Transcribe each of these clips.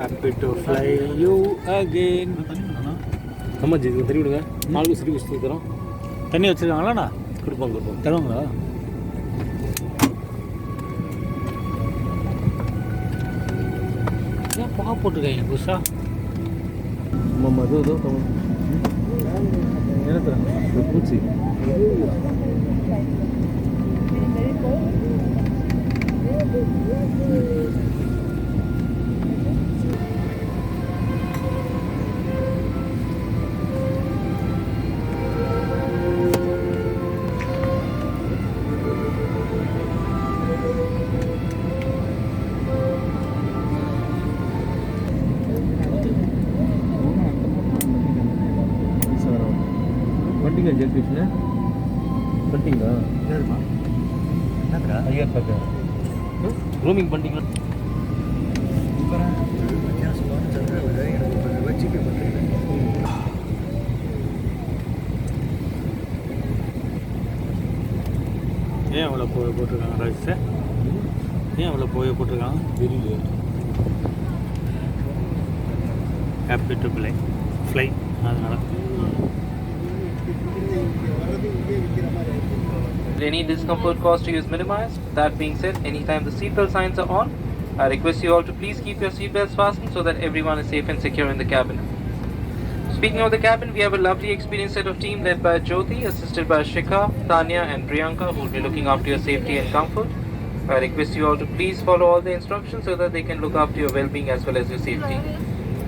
Happy to fly you again. நம்ம G தண்ணி விடுங்க. நாலு சிரி குஸ்தி தரோம். தண்ணி வச்சுருக்காங்களாண்ணா? கொடுப்போம். தருவாங்களா? ஏன் புகை போட்டிருக்காங்க புதுசா? நம்ம அது என்ன தராங்க? பூச்சி. பண்ணிட்டீங்க ஜெயகிருஷ்ண பண்ணிட்டீங்களா என்னக்கா? ஐயா பார்க்க ரூமிங் பண்ணிட்டீங்களா ஏன் அவ்வளோ போட்டிருக்காங்க ராஜ் சார்? ஏன் அவ்வளோ போட்டிருக்காங்க? தெரியல ஹாப்பி டு ஃப்ளை அதனால. Any discomfort caused to you is minimized. That being said, anytime the seatbelt signs are on, I request you all to please keep your seatbelts fastened so that everyone is safe and secure in the cabin. Speaking of the cabin, we have a lovely experienced set of team led by Jyoti, assisted by Shikha, Tanya and Priyanka, who will be looking after your safety and comfort. I request you all to please follow all the instructions so that they can look after your well-being as well as your safety.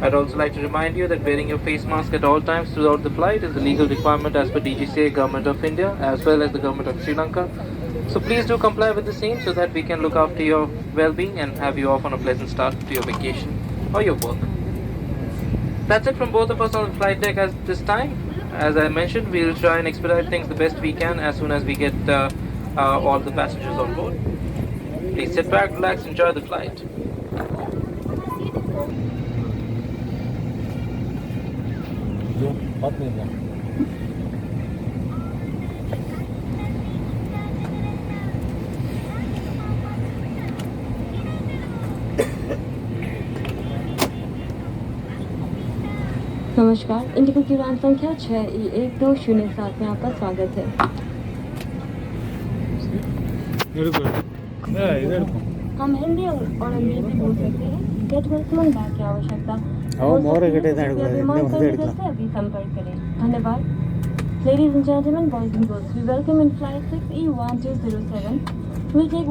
I'd also like to remind you that wearing your face mask at all times throughout the flight is a legal requirement as per DGCA, Government of India, as well as the Government of Sri Lanka. So please do comply with the same so that we can look after your well-being and have you off on a pleasant start to your vacation or your work. That's it from both of us on the flight deck at this time. As I mentioned, we'll try and expedite things the best we can as soon as we get all the passengers on board. Please sit back, relax, enjoy the flight. பார்த்துக்கலாம் नमस्कार, Indigo की उड़ान संख्या 6E1207 में आपका स्वागत है। हम हिंदी और अंग्रेजी बोल सकते हैं। गेट वर्तमान बैग की आवश्यकता विमान कर्मचारी से अभी संपर्क करें। धन्यवाद। Ladies and gentlemen, boys and girls, we welcome in flight 6E1207. We'll take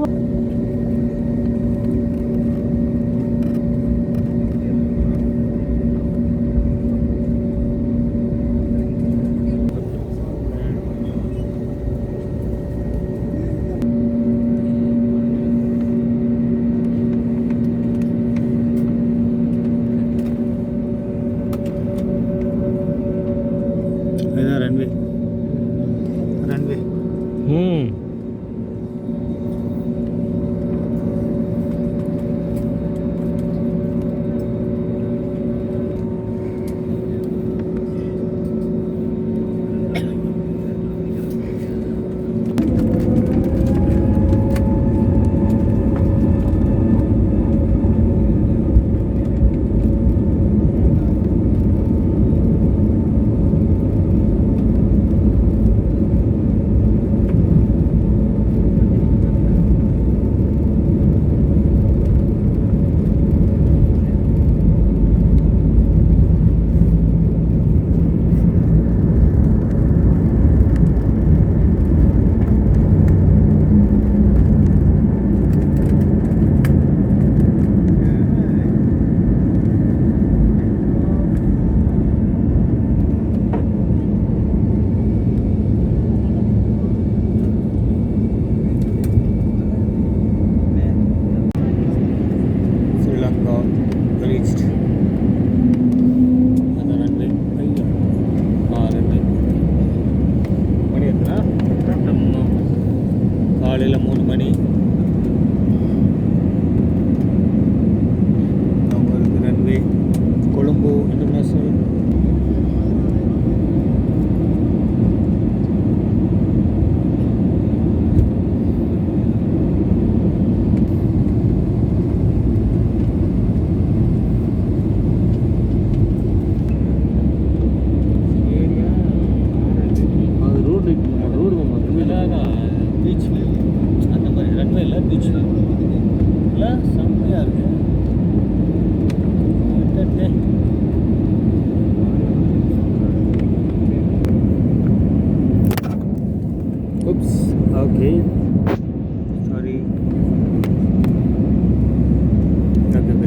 runway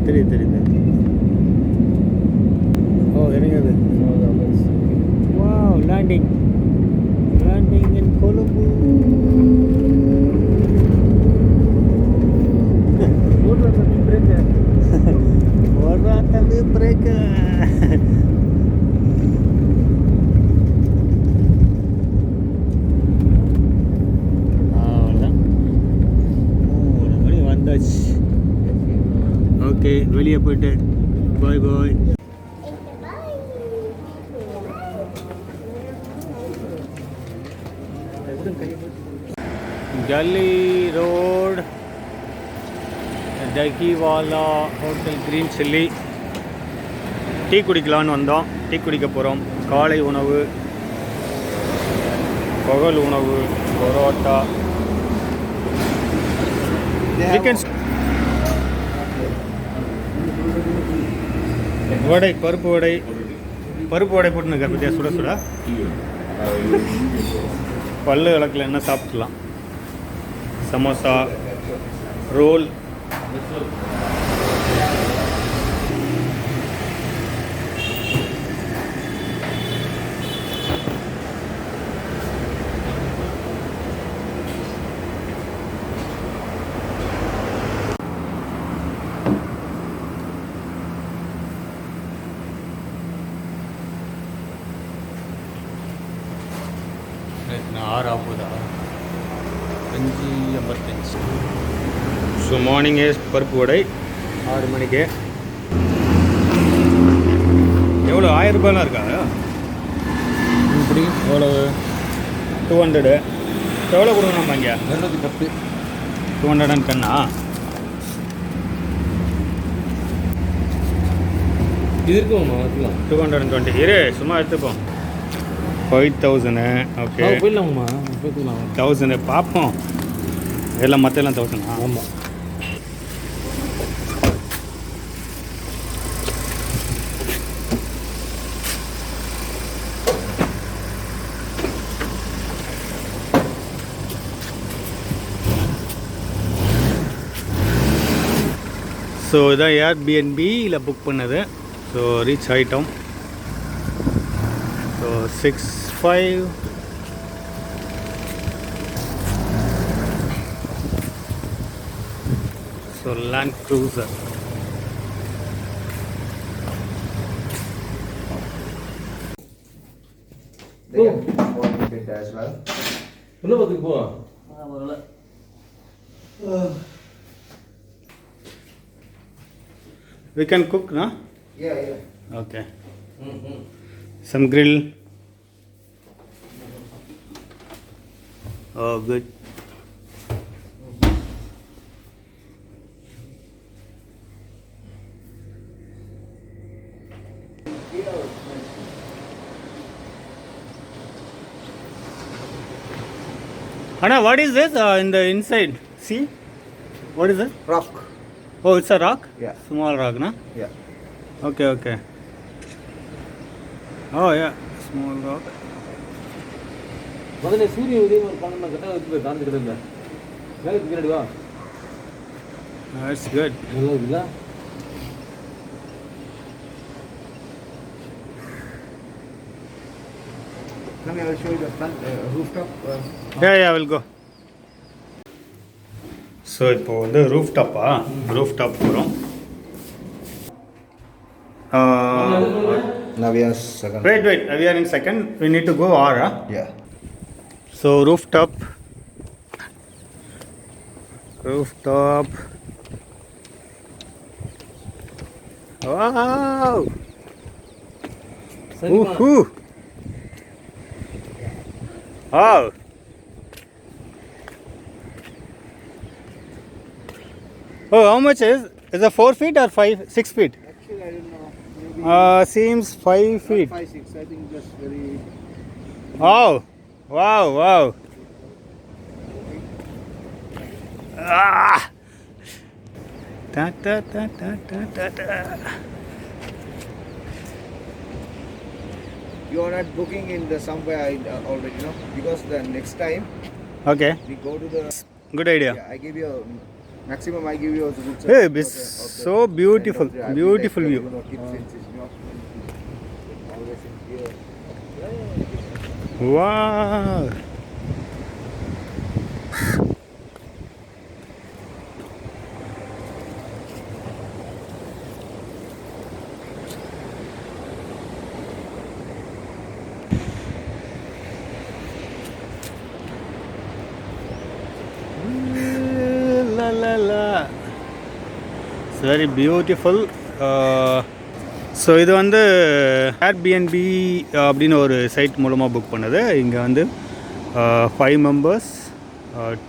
தெரியுது. ஓ இறங்குது. வாவ், லேண்டிங் இன் கொழும்பு. ஓடுறா தம்பி, பிரேக்கு. அவ்வளோதான், 3 மணி வந்தாச்சு. ஓகே, வெளியே போயிட்டு பாய் பாய். गली रोड டகிவாலா ஹோட்டல் கிரீன் சில்லி. டீ குடிக்கலான்னு வந்தோம். டீ குடிக்க போகிறோம். காலை உணவு, பகல் உணவு, பரோட்டா, சிக்கன், வடை, பருப்பு வடை போட்டுன்னு பற்றியா சுட சுட. பல்லு விளக்கில் என்ன சாப்பிட்லாம். சமோசா, ரோல், ஆறு ஆகுதா, 5:55. ஸோ மார்னிங்கே பருப்பு வடை 6 மணிக்கு. எவ்வளோ, 1000 ரூபாயெலாம் இருக்கா? இப்படி எவ்வளோ? 200. எவ்வளோ கொடுக்கணும் நம்ம இங்கே? 210. 210 இது இருக்குமா? 220. இரு, சும்மா எடுத்துப்போம். 5000. ஓகே, போயிடலாமா? போய்க்கலாம். 1000 பார்ப்போம். எல்லாம் மற்ற எல்லாம் 1000. ஆமாம். ஸோ இதான் ஏர்பிஎன்பியில் புக் பண்ணது. ஸோ ரீச் ஆகிட்டோம். ஸோ 6:05. So land cruiser. உள்ள பார்த்துக்கு போ. We can cook, no? Yeah. Okay. Some grill. Oh, good. Anna, what is this in the inside? See? What is it? Rock. Oh, it's a rock? Yeah. Small rock, na? Yeah. Okay, okay. Oh, yeah. Small rock. முதல்ல சூரிய உதயம் ஒரு 12 கட்ட வச்சு காந்து கிடல. வேலைக்கு பின்னாடி வா. That's good. நல்லா இருக்குல்ல? Let me show you the front rooftop. Yeah, I will go. So இப்போ வந்து ரூஃப் டாப்பா? ரூஃப் டாப் போகிறோம். Now we are second. Wait, we are in second. We need to go R. Yeah. So rooftop. Wow. Woohoo. Wow. Oh, how much is it 4 feet or 6 feet? Actually, I don't know. Maybe Seems 5 feet. 5, 6. I think just very. Wow. Ah. Ta. You are not booking in the somewhere already, no? Because the next time Okay. we go to the. Good idea. Yeah, I give you Maximum I give you also good Hey, service. it's so beautiful, beautiful view. Always in here. Wow. La la la. It's very beautiful. So இது வந்து Airbnb அப்படின்னு ஒரு side மூலமாக book பண்ணது. இங்கே வந்து 5 members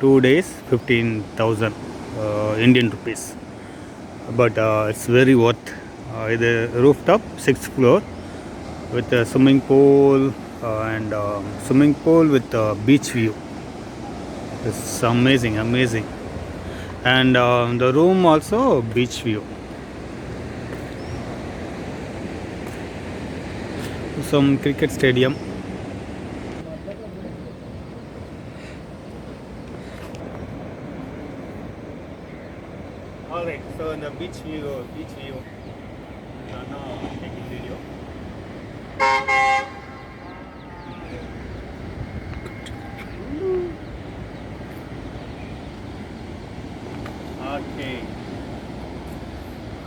2 days 15,000 Indian rupees. But it's very worth. இது roof top 6th floor with a swimming pool and swimming pool with beach view. It's amazing, amazing. And the room also beach view. Some cricket stadium. All right, so in the beach view, we are now taking video. Okay.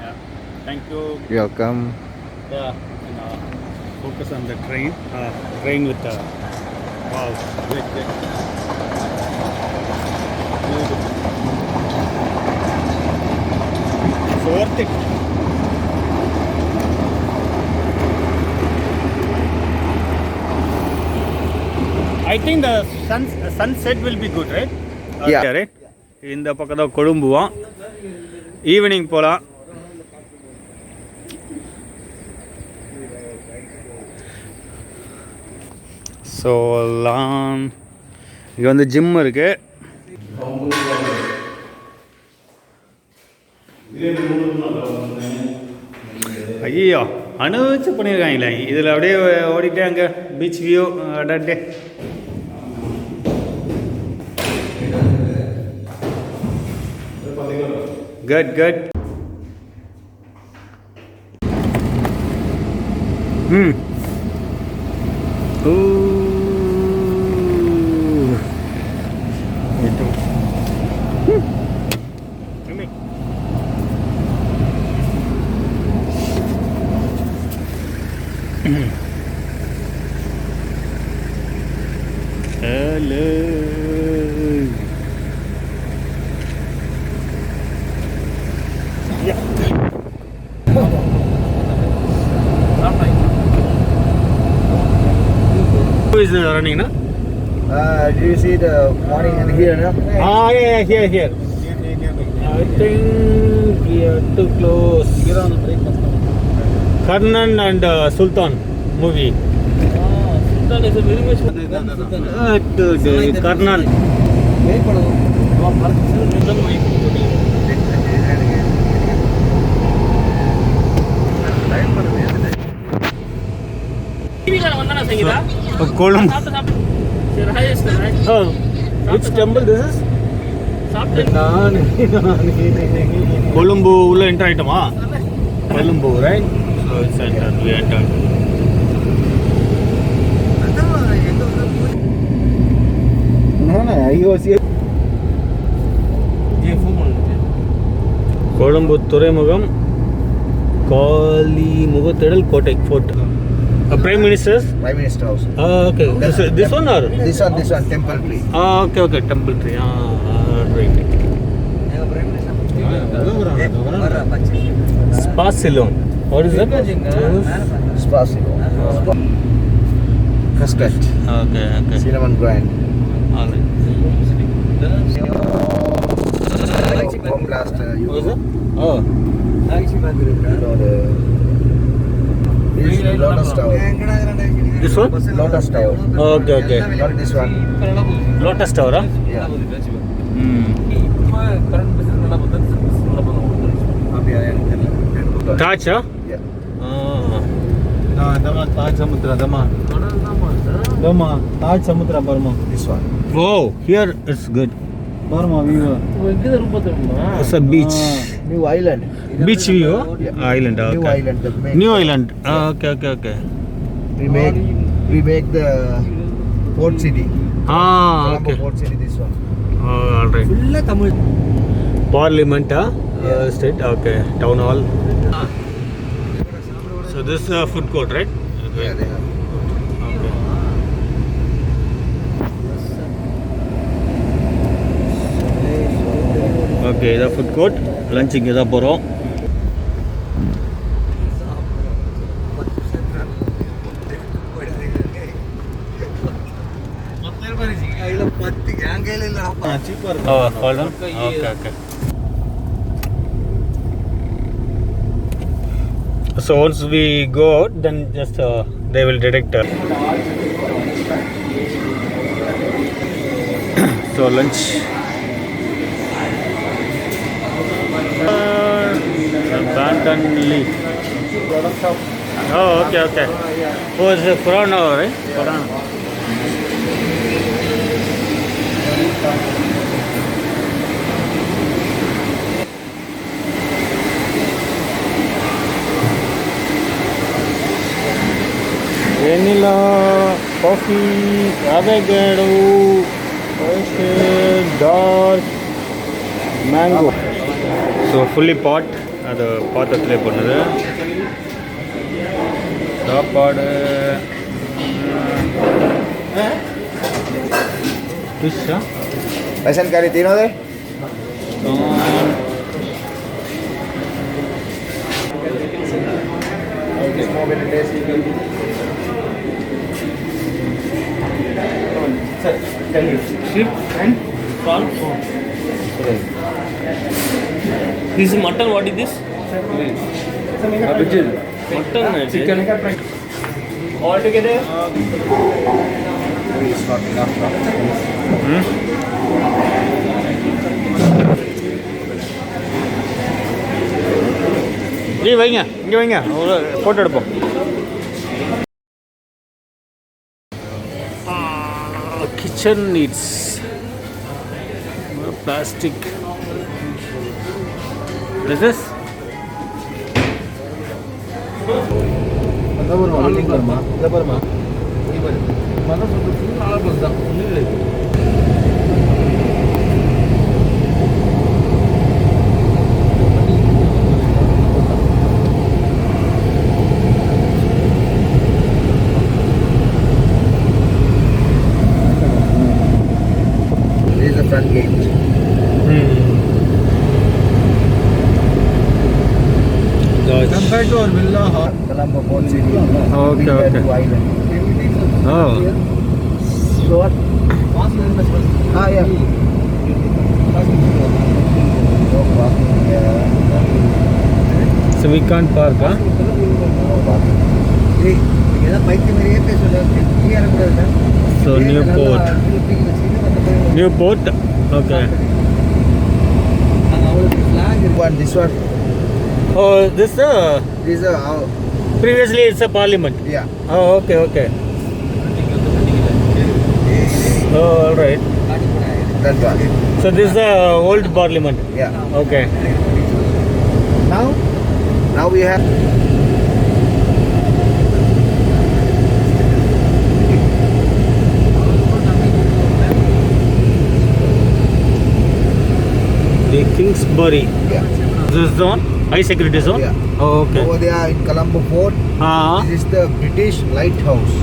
Yeah. Thank you. You're welcome. Yeah. And, focus on the train. Train with the wow. Great, great. Beautiful. It's worth it. I think the sunset will be good, right? Yeah. Right? இந்த பக்கம் தான் கொழும்புவான். Evening போகலாம். So லான் இங்கே வந்து gym இருக்குது. ஐயோ அனுபவிச்சு பண்ணியிருக்காங்களே. இதில் அப்படியே ஓடிட்டே அங்கே பீச் வியூ அடாட்டே. Good good. Hello. Yeah. Who is running now? Do you see the morning and here now? Ah, yeah, here. I think we are too close. Karnan and Sultan movie. Sultan is a very much. Karnan. Column. Oh, which temple this is? Colombo ulla enter aitama. Colombo, right? So it's entered. We entered. No, he was here. Colombo Thureimugam Kali Mugathidal Kotai Fort. Prime Minister's? Prime Minister House. Okay. This one or? This one, temple tree. Okay, temple tree. Right. Spa Salon. What is that? Spa Salon. Custard. Okay. Cinnamon grind. Alright. Bomb blast. What is that? Oh. This is Lotus Tower. This one? Lotus Tower. Okay. Not this one. Lotus Tower, huh? Yeah. Taj, huh? Yeah. Taj Samudra, This one. Wow, here it's good. பாருமா view இங்க room பார்த்தோம்னா It's a beach. New island. Beach view? Island, New okay. island. The main New island. Okay. we make the port city. Colombo Okay. port city, this one. All right. ஃபுல்லா Tamil Parliament, state, okay. Town hall. So this is a food court, right? Okay. Yeah, they have. Okay. Okay, the food court. Lunch இங்கே தான் போகிறோம். Oh, hold on. Okay. So once we go out, then just they will detect. So lunch. Abandoned leaf. Oh, okay. Oh, it's a Quran, right? Quran. Vanilla, coffee, avocado, roasted, dark, mango. So fully pot. அது பாத்திரத்திலே பண்ணுது சாப்பாடு ஃபிஷ்ஷா Pasan Caritino de? shrimp and prawn. This is mutton. What is this? Mutton. Chicken. All together. It's not enough. நீ வைங்க இங்கே வைங்க ஒரு photo எடுப்போம் kitchen needs plastic this is This is the front gate. Compared to our villa, Colombo Port City. Okay, Bigger okay. to island. Oh. So what? Yeah. No parking here. So we can't park, huh? No parking. So Newport. Newport. Okay. This one. Oh, this This is previously it's a parliament. yeah. Oh, okay. Oh, all right. That one. So this is the old parliament. Yeah. Okay. Now we have. The Kingsbury. Yeah. This is the one? High security zone? Yeah. Oh, okay. Over there in Colombo Port, this is the British lighthouse.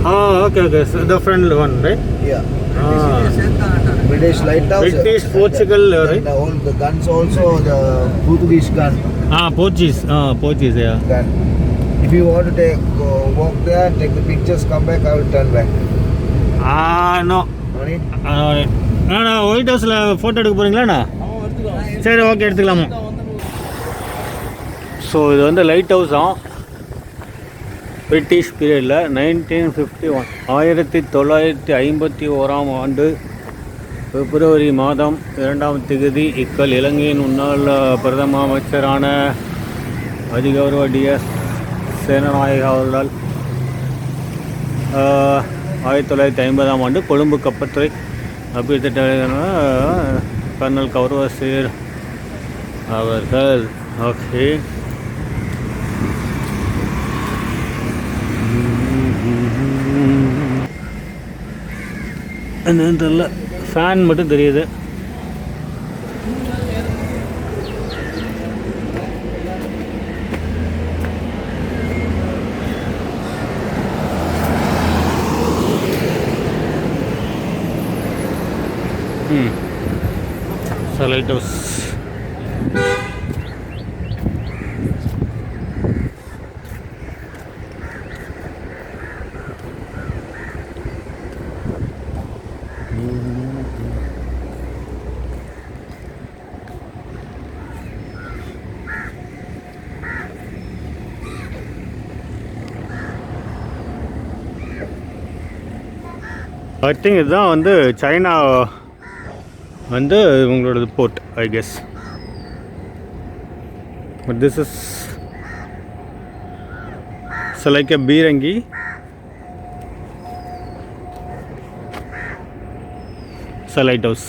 Okay. So the front one, right? Yeah. British lighthouse. British, Portugal, right? The guns also, the Portuguese gun. Portuguese. Portuguese, yeah. Gun. If you want to walk there, take the pictures, come back, I will turn back. No. No need? White ஹவுஸில் photo எடுக்க போகிறீங்களாண்ணா சரி okay எடுத்துக்கலாமா so இது வந்து light house தான் British பீரியடில் 1951 ஆண்டு பிப்ரவரி மாதம் 2ஆம் தேதி இக்கல் இலங்கையின் முன்னாள் பிரதம அமைச்சரான அதிகௌரவ டிஎஸ் சேனநாயக அவர்களால் 1950ஆம் ஆண்டு கொழும்பு கப்பத்துறை அப்படி கர்னல் கௌரவசீர் அவர்கள். ஓகே, என்னன்னு தெரியல, ஃபேன் மட்டும் தெரியுது. Light house. ஐ திங்க் இதுதான் வந்து சைனா வந்து உங்களோட port, I guess. But this is like a பீரங்கி. Lighthouse.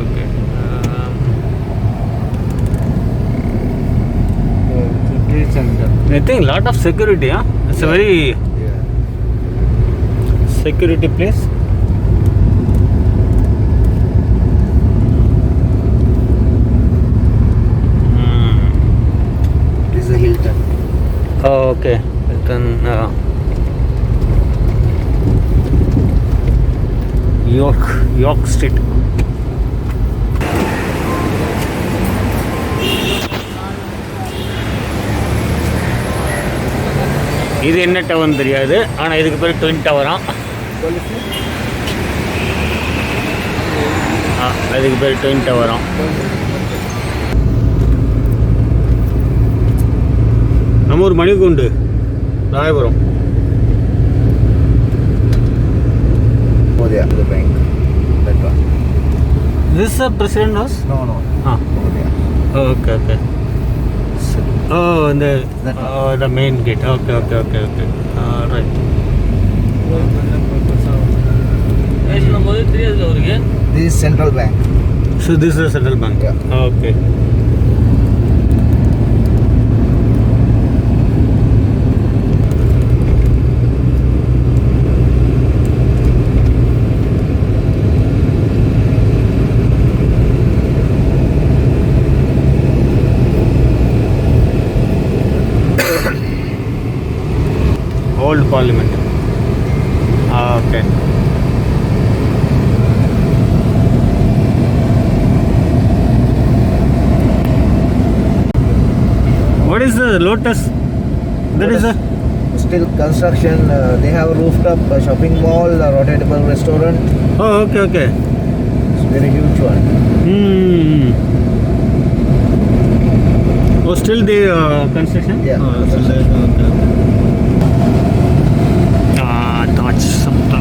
Okay, I think lot of security, huh? It's a very security place. This is a Hilton. Oh, okay. Then York Street. இது என்ன டவர்னு தெரியாது, ஆனால் இதுக்கு பேர் twin டவராம். அதுக்கு பேர் twin டவராம். நம்ம ஒரு மணிக்கூண்டு Royapuram. Oh, yeah, the bank. That one. This is a president house? No. Ah. Oh, yeah. Okay. Oh, the main gate. Okay. Right. This is Central Bank. So this is a central bank. Yeah. Okay. Old Parliament. Okay. What is the Lotus? That is a Still construction. They have a rooftop shopping mall, a rotatable restaurant. oh, okay. It's very huge one. Oh, still the construction? Yeah. Oh, still there. Okay. Taj Sapta.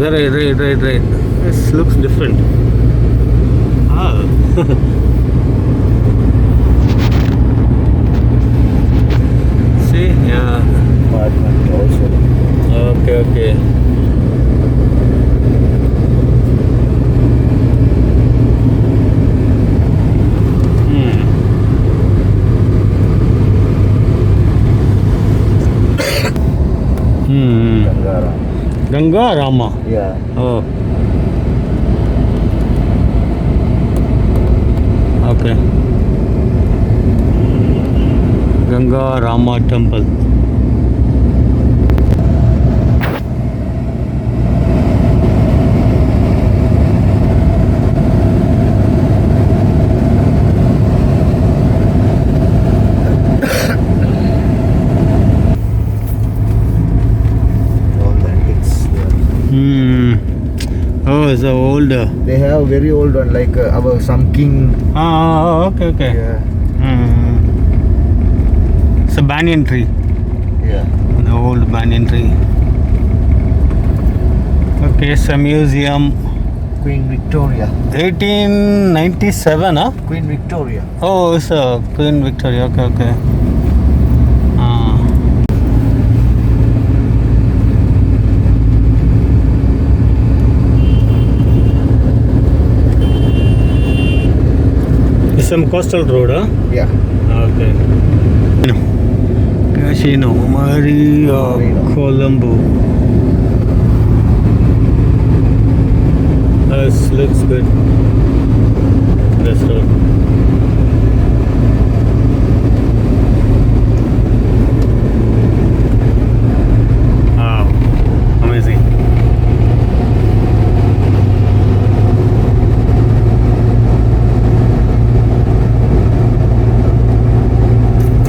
Right. This looks different. Ah. See, yeah. Apartment also. Okay. Gangara. Ganga Rama. Yeah. Oh. Okay. Ganga Rama Temple. All the antiques. Yeah. Oh, it's a old. They have very old one like our some king. Okay. Yeah. It's a banyan tree. Yeah. The old banyan tree. Okay, it's a museum. Queen Victoria. 1897, huh? Queen Victoria. Oh, it's a Queen Victoria. Okay. It's some coastal road, huh? Yeah. Okay. Casino, Maria, Marina. Colombo. This looks good. This road. Wow, amazing.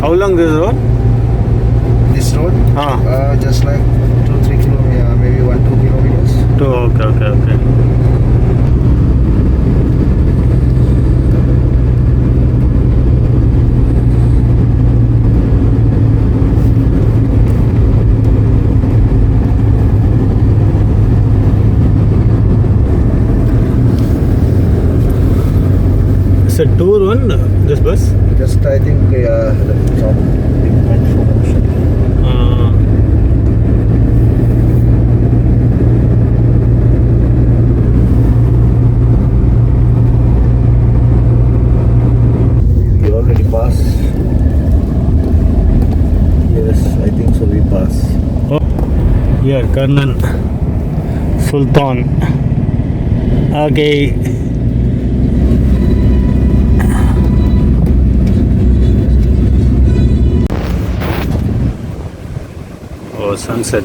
How long this road? This road. Ah, Just like 2-3 kilometers. Yeah, maybe 1-2 kilometers. okay. It's a tour one, this bus? Just I think some equipment promotion. We already passed. Yes, I think so. We passed. Oh, here, Karnan Sultan. Okay. Oh, sunset.